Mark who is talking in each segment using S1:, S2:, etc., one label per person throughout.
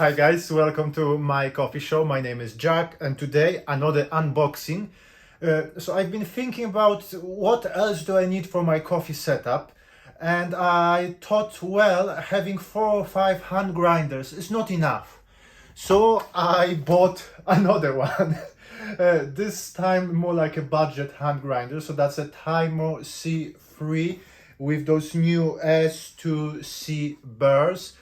S1: Hi guys, welcome to my coffee show. My name is Jack and today another unboxing. So I've been thinking about what else do I need for my coffee setup, and I thought, well, having 4 or 5 hand grinders is not enough. So I bought another one. This time more like a budget hand grinder. So that's a Timemore C3 with those new S2C burrs.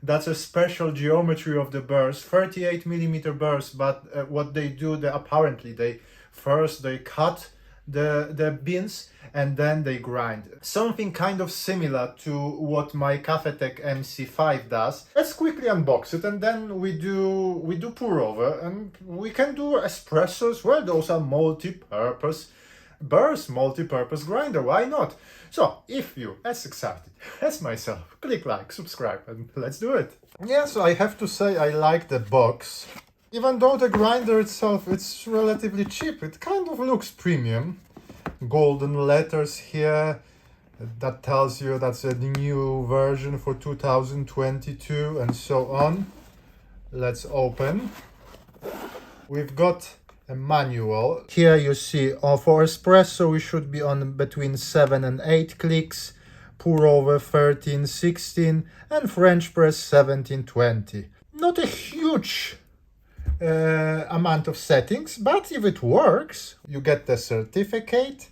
S1: That's a special geometry of the burrs, 38mm burrs, but what they do, apparently they cut the beans and then they grind. Something kind of similar to what my Cafetech MC5 does. Let's quickly unbox it and then we do pour over, and we can do espressos. Well, those are multi-purpose burrs, multi-purpose grinder, why not? So if you as excited as myself, click like, subscribe, and let's do it. Yeah, so I have to say I like the box. Even though the grinder itself it's relatively cheap, it kind of looks premium. Golden letters here, that tells you that's a new version for 2022 and so on. Let's open. We've got a manual. Here you see, for espresso we should be on between 7 and 8 clicks, pour over 13, 16, and French press 17, 20. Not a huge amount of settings, but if it works, you get the certificate.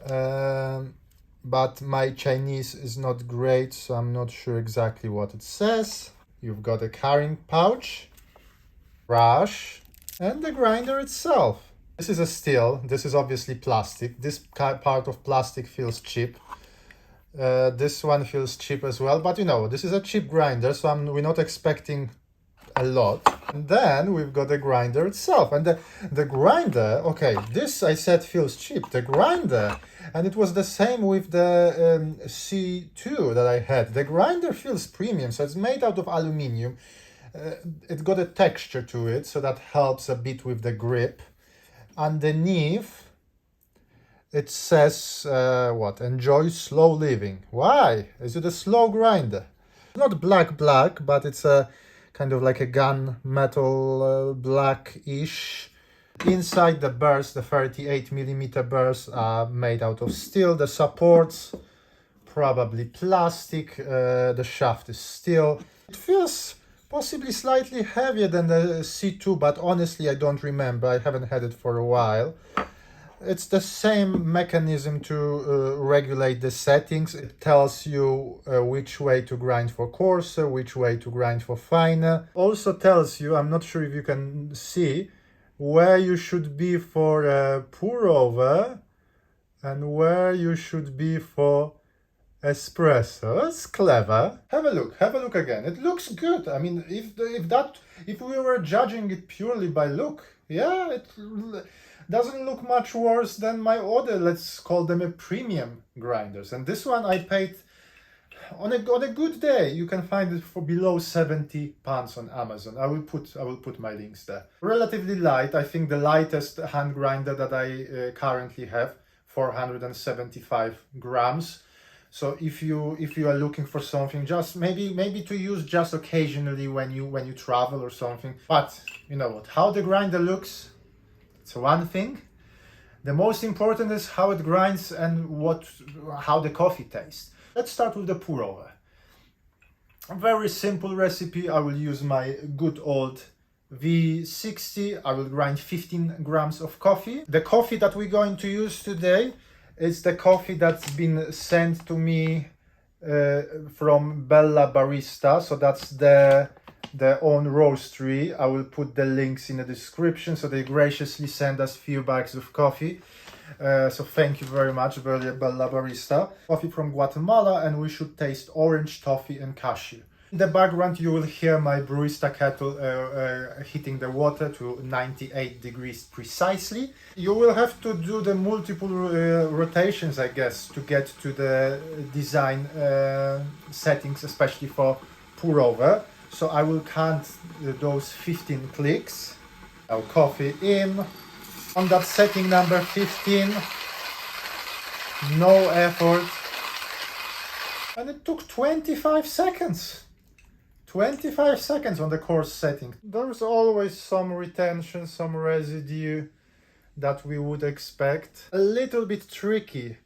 S1: But my Chinese is not great, so I'm not sure exactly what it says. You've got a carrying pouch, brush, and the grinder itself. This is a steel, this is obviously plastic. This part of plastic feels cheap. This one feels cheap as well, but you know, this is a cheap grinder, so we're not expecting a lot. And then we've got the grinder itself, and the grinder, okay, this I said feels cheap. The grinder, and it was the same with the C2 that I had. The grinder feels premium, so it's made out of aluminium. It got a texture to it, so that helps a bit with the grip. Underneath, it says, what? Enjoy slow living. Why? Is it a slow grinder? Not black, but it's a kind of like a gunmetal black-ish. Inside the burrs, the 38mm burrs are made out of steel. The supports, probably plastic. The shaft is steel. It feels possibly slightly heavier than the C2, but honestly I don't remember. I haven't had it for a while. It's the same mechanism to regulate the settings. It tells you which way to grind for coarser, which way to grind for finer. Also tells you, I'm not sure if you can see, where you should be for pour over and where you should be for espresso. That's clever. Have a look again. It looks good. I mean, if we were judging it purely by look, yeah, it doesn't look much worse than my other, let's call them a premium grinders. And this one I paid on a good day. You can find it for below £70 on Amazon. I will put my links there. Relatively light. I think the lightest hand grinder that I currently have, 475 grams. So if you are looking for something just maybe to use just occasionally when you travel or something. But you know what? How the grinder looks, it's one thing. The most important is how it grinds and how the coffee tastes. Let's start with the pour over. A very simple recipe. I will use my good old V60. I will grind 15 grams of coffee. The coffee that we're going to use today is the coffee that's been sent to me from Bella Barista. So that's their own roastery. I will put the links in the description. So they graciously send us few bags of coffee. So thank you very much, Bella Barista. Coffee from Guatemala, and we should taste orange, toffee, and cashew. In the background, you will hear my barista kettle heating the water to 98 degrees precisely. You will have to do the multiple rotations, I guess, to get to the design settings, especially for pour over. So I will count those 15 clicks. Our coffee in. On that setting number 15, no effort. And it took 25 seconds. 25 seconds on the coarse setting. There's always some retention, some residue that we would expect. A little bit tricky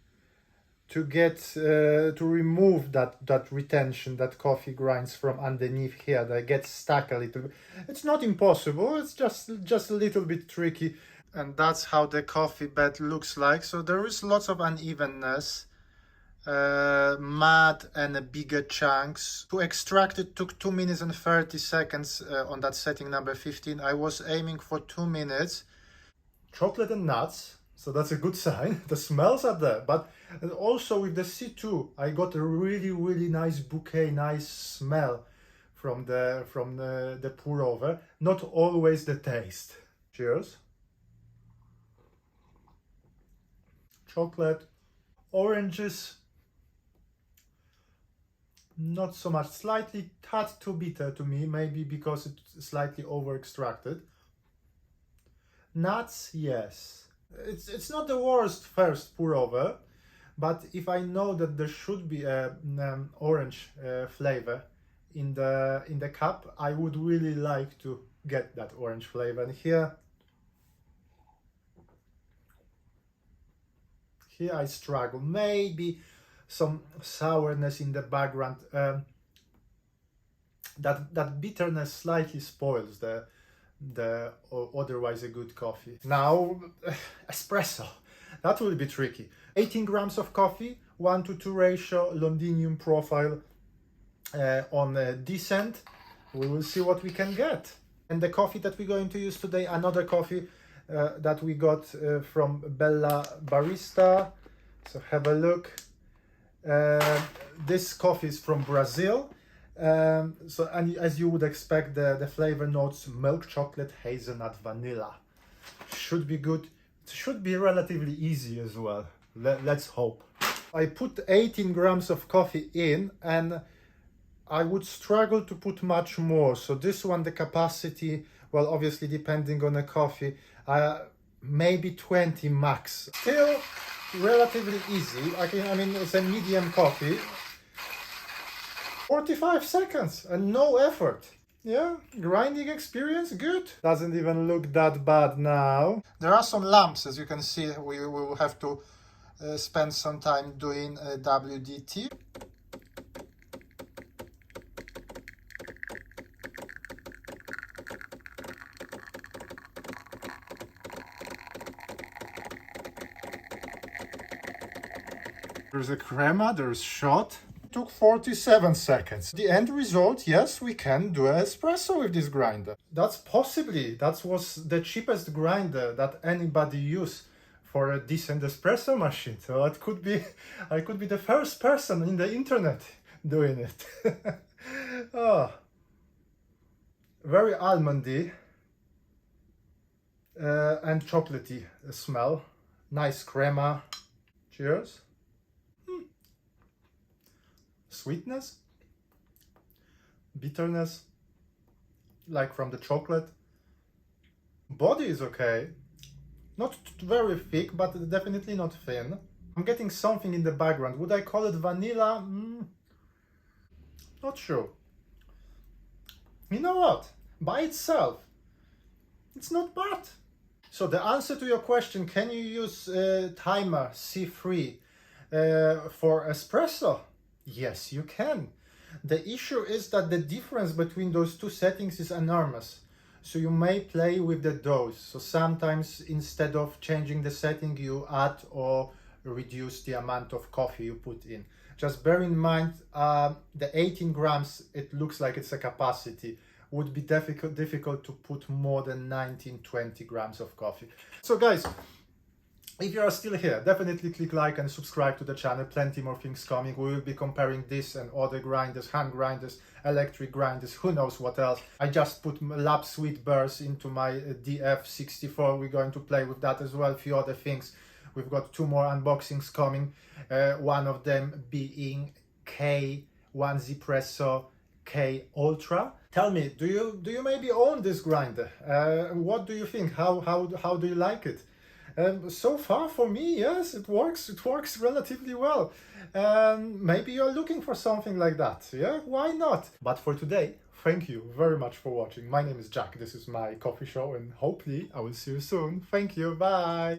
S1: to get to remove that retention that coffee grinds from underneath here. They get stuck a little bit. It's not impossible, it's just a little bit tricky. And that's how the coffee bed looks like. So there is lots of unevenness, mud and bigger chunks. To extract it took 2 minutes and 30 seconds on that setting number 15. I was aiming for 2 minutes. Chocolate and nuts, so that's a good sign. The smells are there, but also with the C2 I got a really nice bouquet, nice smell from the pour over. Not always the taste. Cheers. Chocolate, oranges, not so much, slightly tad too bitter to me, maybe because it's slightly over extracted. Nuts, yes. It's not the worst first pour over, but if I know that there should be a orange flavor in the cup, I would really like to get that orange flavor. And here I struggle. Maybe some sourness in the background. That bitterness slightly spoils the otherwise a good coffee. Now, espresso. That will be tricky. 18 grams of coffee, 1:2 ratio, Londinium profile on a decent. We will see what we can get. And the coffee that we're going to use today, another coffee that we got from Bella Barista. So have a look. This coffee is from Brazil. So, and as you would expect, the flavor notes: milk, chocolate, hazelnut, vanilla. Should be good. It should be relatively easy as well. Let's hope. I put 18 grams of coffee in, and I would struggle to put much more. So this one, the capacity, well, obviously depending on the coffee, maybe 20 max. Still relatively easy. I mean, it's a medium coffee. 45 seconds and no effort. Yeah, grinding experience, good. Doesn't even look that bad now. There are some lumps, as you can see. We will have to spend some time doing WDT. There's a crema, there's shot. Took 47 seconds. The end result, yes, we can do an espresso with this grinder. That was the cheapest grinder that anybody used for a decent espresso machine. So I could be the first person in the internet doing it. Oh, very almondy and chocolatey smell. Nice crema. Cheers. Sweetness, bitterness, like from the chocolate. Body is okay, not very thick, but definitely not thin. I'm getting something in the background. Would I call it vanilla? Not sure. You know what? By itself, it's not bad. So the answer to your question, can you use Timemore C3 for espresso? Yes, you can. The issue is that the difference between those two settings is enormous. So you may play with the dose. So sometimes instead of changing the setting, you add or reduce the amount of coffee you put in. Just bear in mind, the 18 grams, it looks like it's a capacity. Would be difficult to put more than 19-20 grams of coffee. So guys, if you are still here, definitely click like and subscribe to the channel. Plenty more things coming. We will be comparing this and other grinders, hand grinders, electric grinders, who knows what else. I just put lap sweet burrs into my DF64. We're going to play with that as well. A few other things. We've got 2 more unboxings coming. One of them being K1 Espresso K Ultra. Tell me, do you maybe own this grinder? What do you think? How do you like it? So far for me, yes, it works relatively well. Maybe you're looking for something like that, yeah, why not? But for today, thank you very much for watching. My name is Jack, this is my coffee show, and hopefully I will see you soon. Thank you, bye!